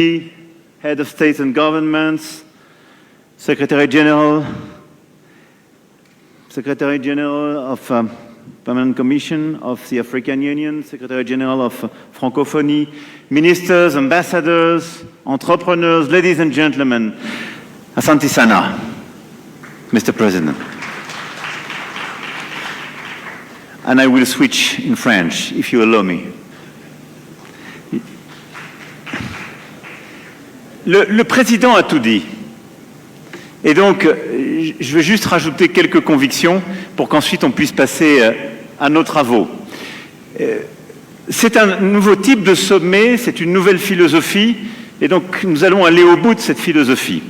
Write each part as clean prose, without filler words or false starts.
Head of States and Governments, Secretary General of Permanent Commission of the African Union, Secretary General of Francophonie, ministers, ambassadors, entrepreneurs, ladies and gentlemen, Asante Sana, Mr. President. And I will switch in French, if you allow me. Le président a tout dit. Et donc, je vais juste rajouter quelques convictions pour qu'ensuite on puisse passer à nos travaux. C'est un nouveau type de sommet, c'est une nouvelle philosophie, et donc nous allons aller au bout de cette philosophie.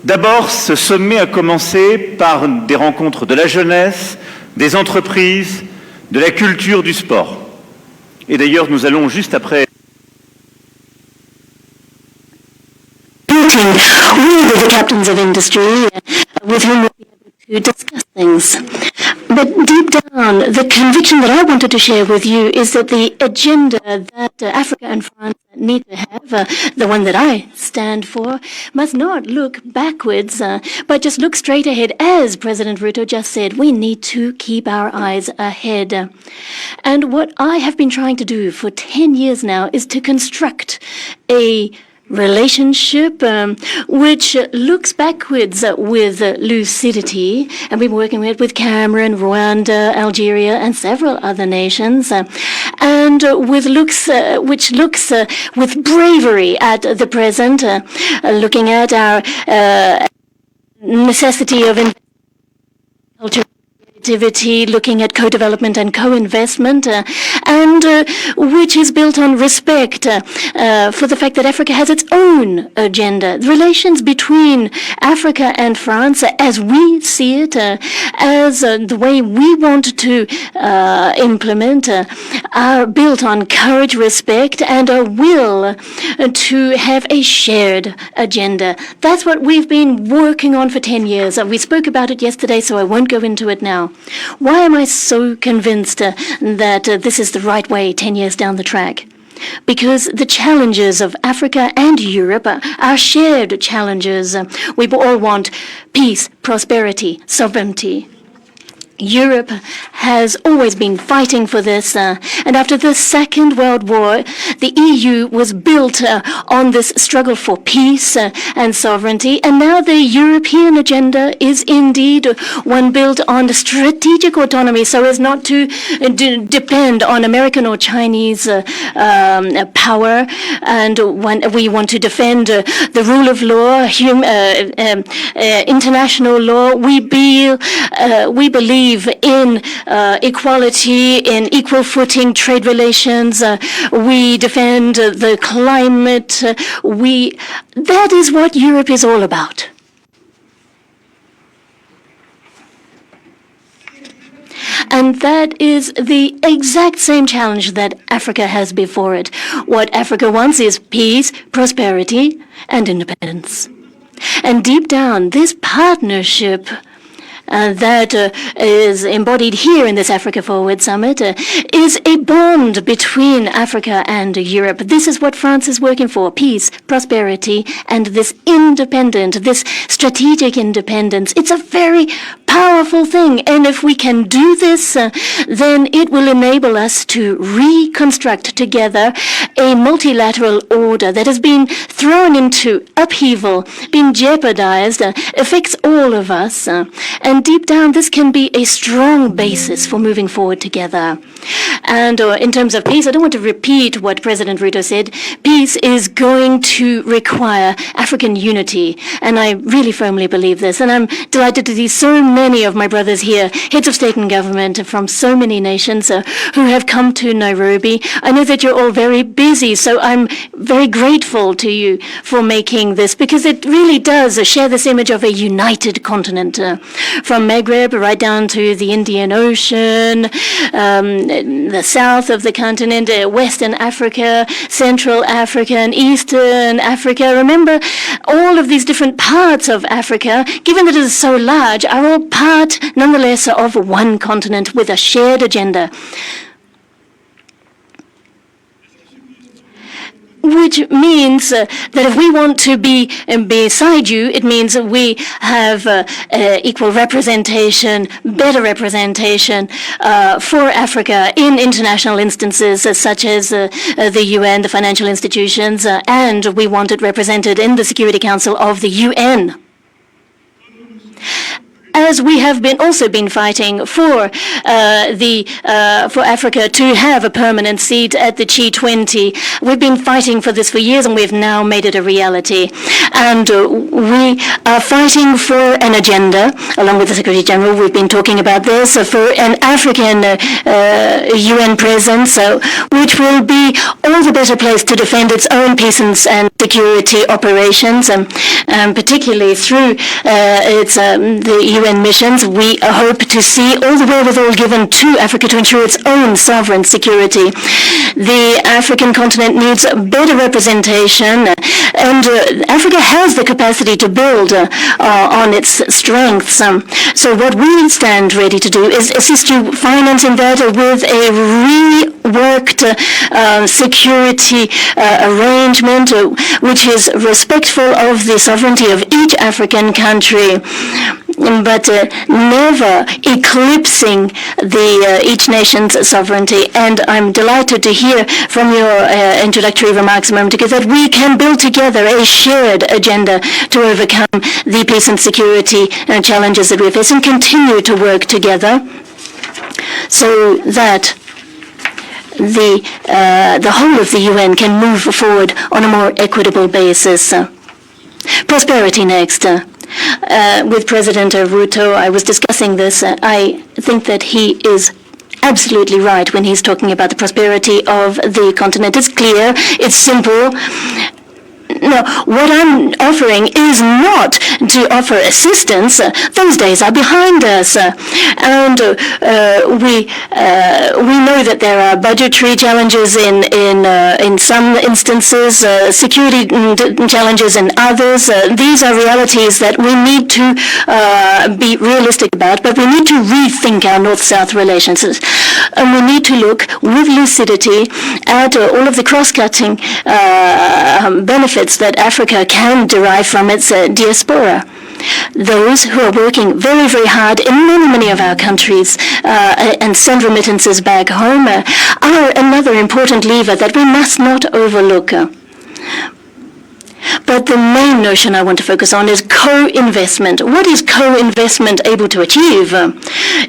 D'abord, ce sommet a commencé par des rencontres de la jeunesse, des entreprises, de la culture, du sport. Et d'ailleurs, nous allons juste après... We were the captains of industry with whom we'll be able to discuss things. But deep down, the conviction that I wanted to share with you is that the agenda that Africa and France need to have, the one that I stand for, must not look backwards, but just look straight ahead. As President Ruto just said, we need to keep our eyes ahead. And what I have been trying to do for 10 years now is to construct a relationship which looks backwards with lucidity, and we've been working with Cameroon, Rwanda, Algeria, and several other nations, and with which looks with bravery at the present, looking at our necessity of culture, activity, looking at co-development and co-investment, and which is built on respect for the fact that Africa has its own agenda. The relations between Africa and France, as we see it, as the way we want to implement, are built on courage, respect, and a will to have a shared agenda. That's what we've been working on for 10 years. We spoke about it yesterday, so I won't go into it now. Why am I so convinced that this is the right way 10 years down the track? Because the challenges of Africa and Europe are shared challenges. We all want peace, prosperity, sovereignty. Europe has always been fighting for this, and after the Second World War, the EU was built on this struggle for peace and sovereignty, and now the European agenda is indeed one built on strategic autonomy so as not to depend on American or Chinese power, and when we want to defend the rule of law, international law, we believe in equality, in equal footing trade relations. We defend the climate. That is what Europe is all about. And that is the exact same challenge that Africa has before it. What Africa wants is peace, prosperity, and independence. And deep down, this partnership that is embodied here in this Africa Forward Summit is a bond between Africa and Europe. This is what France is working for: peace, prosperity, and this strategic independence. It's a very powerful thing, and if we can do this, then it will enable us to reconstruct together a multilateral order that has been thrown into upheaval, been jeopardized, affects all of us, and deep down this can be a strong basis for moving forward together. And in terms of peace, I don't want to repeat what President Ruto said. Peace is going to require African unity, and I really firmly believe this, and I'm delighted to see so many of my brothers here, heads of state and government from so many nations who have come to Nairobi. I know that you're all very busy, so I'm very grateful to you for making this, because it really does share this image of a united continent, from Maghreb right down to the Indian Ocean, the south of the continent, Western Africa, Central Africa, and Eastern Africa. Remember, all of these different parts of Africa, given that it is so large, are all part, nonetheless, of one continent with a shared agenda. which means that if we want to be beside you, it means we have equal representation, better representation for Africa in international instances such as the UN, the financial institutions, and we want it represented in the Security Council of the UN. As we have also been fighting for Africa to have a permanent seat at the G20. We've been fighting for this for years, and we've now made it a reality. And we are fighting for an agenda, along with the Secretary General. We've been talking about this for an African UN presence, which will be all the better placed to defend its own peace and security operations, particularly through the UN missions. We hope to see all the wherewithal given to Africa to ensure its own sovereign security. The African continent needs better representation, and Africa has the capacity to build on its strengths. So what we stand ready to do is assist you financing that with a reworked security arrangement, which is respectful of the sovereignty of each African country, but never eclipsing each nation's sovereignty. And I'm delighted to hear from your introductory remarks a moment ago that we can build together a shared agenda to overcome the peace and security challenges that we face and continue to work together so that the whole of the UN can move forward on a more equitable basis. Prosperity next. With President Ruto, I was discussing this. I think that he is absolutely right when he's talking about the prosperity of the continent. It's clear, it's simple. Now, what I'm offering is not to offer assistance. Those days are behind us. And we know that there are budgetary challenges in some instances, security challenges in others. These are realities that we need to be realistic about, but we need to rethink our North-South relations. And we need to look with lucidity at all of the cross-cutting benefits that Africa can derive from its diaspora. Those who are working very, very hard in many of our countries and send remittances back home are another important lever that we must not overlook. But the main notion I want to focus on is co-investment. What is co-investment able to achieve?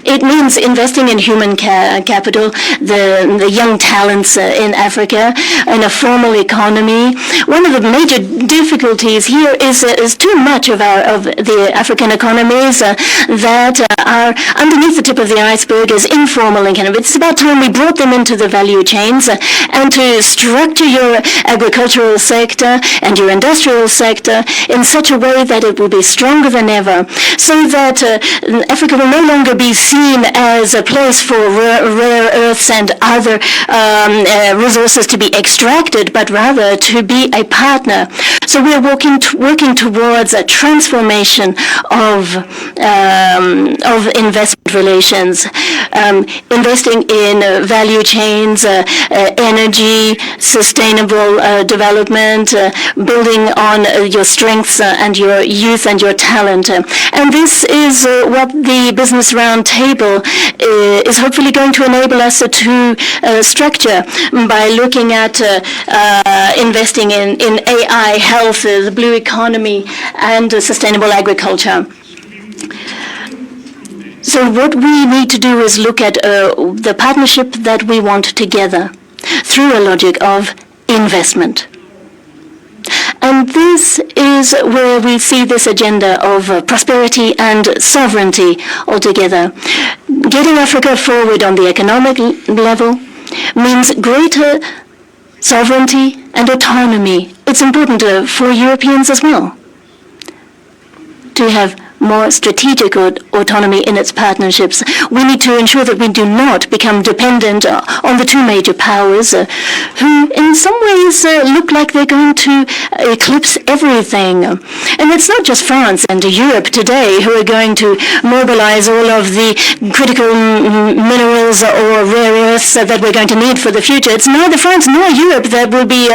It means investing in human capital, the young talents in Africa, in a formal economy. One of the major difficulties here is too much of the African economies that are underneath the tip of the iceberg as informal economy. It's about time we brought them into the value chains and to structure your agricultural sector and your industrial sector in such a way that it will be stronger than ever, so that Africa will no longer be seen as a place for rare earths and other resources to be extracted, but rather to be a partner. So we are working towards a transformation of investment relations, investing in value chains, energy, sustainable development, building on your strengths and your youth and your talent. And this is what the Business Roundtable is hopefully going to enable us to structure by looking at investing in AI, health, the blue economy, and sustainable agriculture. So what we need to do is look at the partnership that we want together through a logic of investment. And this is where we see this agenda of prosperity and sovereignty altogether. Getting Africa forward on the economic level means greater sovereignty and autonomy. It's important for Europeans as well to have more strategic autonomy in its partnerships. We need to ensure that we do not become dependent on the two major powers who in some ways look like they're going to eclipse everything. And it's not just France and Europe today who are going to mobilize all of the critical minerals or rare earths that we're going to need for the future. It's neither France nor Europe that will be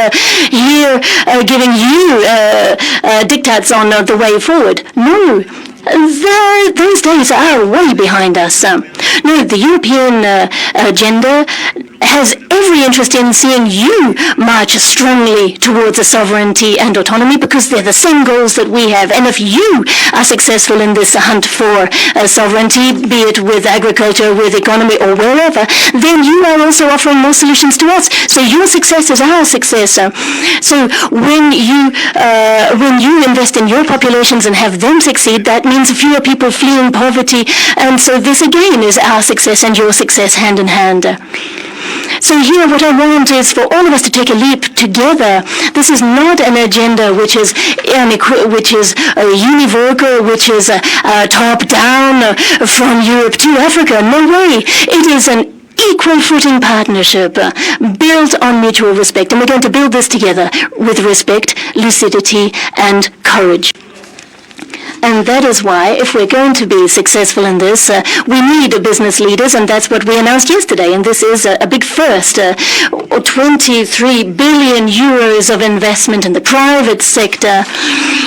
here giving you diktats on the way forward. No. Those days are way behind us. No, the European agenda has every interest in seeing you march strongly towards a sovereignty and autonomy because they're the same goals that we have. And if you are successful in this hunt for sovereignty, be it with agriculture, with economy, or wherever, then you are also offering more solutions to us. So your success is our success. So when you invest in your populations and have them succeed, that means fewer people fleeing poverty. And so this again is our success and your success hand in hand. So here what I want is for all of us to take a leap together. This is not an agenda which is univocal, which is top-down from Europe to Africa. No way. It is an equal footing partnership built on mutual respect. And we're going to build this together with respect, lucidity, and courage. And that is why, if we're going to be successful in this, we need business leaders, and that's what we announced yesterday. And this is a big first, 23 billion euros of investment in the private sector.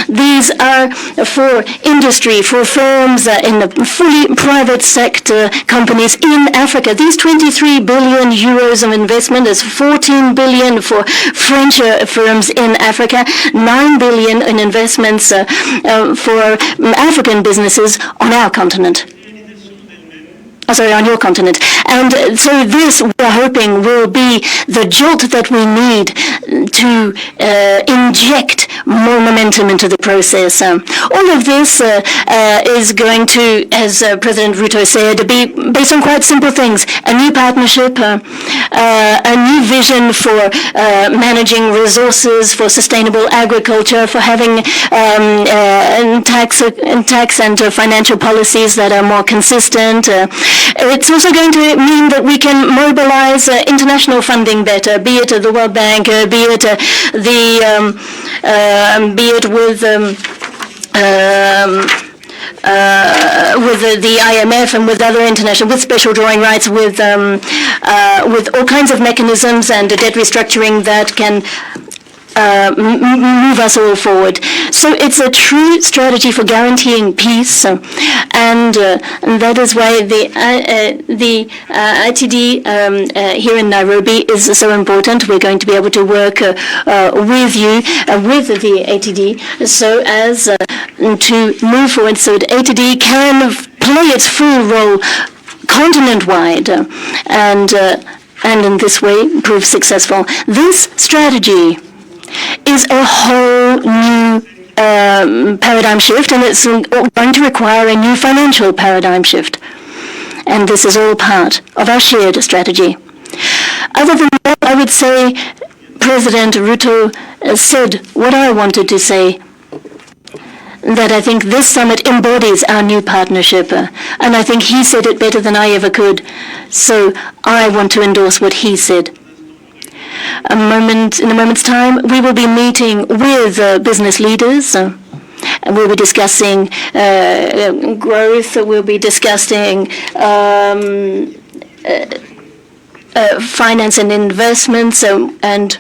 These are for industry, for firms in the fully private sector companies in Africa. These 23 billion euros of investment is 14 billion for French firms in Africa, 9 billion in investments for African businesses on our continent. On your continent. And so this, we're hoping, will be the jolt that we need to inject more momentum into the process. All of this is going to, as President Ruto said, be based on quite simple things. A new partnership, a new vision for managing resources, for sustainable agriculture, for having tax and financial policies that are more consistent. It's also going to mean that we can mobilize international funding better, be it the World Bank, be it with the IMF and with other international, with special drawing rights, with all kinds of mechanisms and debt restructuring that can move us all forward. So it's a true strategy for guaranteeing peace, and that is why the ITD here in Nairobi is so important. We're going to be able to work with you, with the ATD, so as to move forward so that ATD can play its full role continent-wide and in this way prove successful. This strategy is a whole new paradigm shift, and it's going to require a new financial paradigm shift. And this is all part of our shared strategy. Other than that, I would say President Ruto said what I wanted to say, that I think this summit embodies our new partnership, and I think he said it better than I ever could. So I want to endorse what he said. In a moment's time, we will be meeting with business leaders, and we'll be discussing growth. We'll be discussing finance and investments, and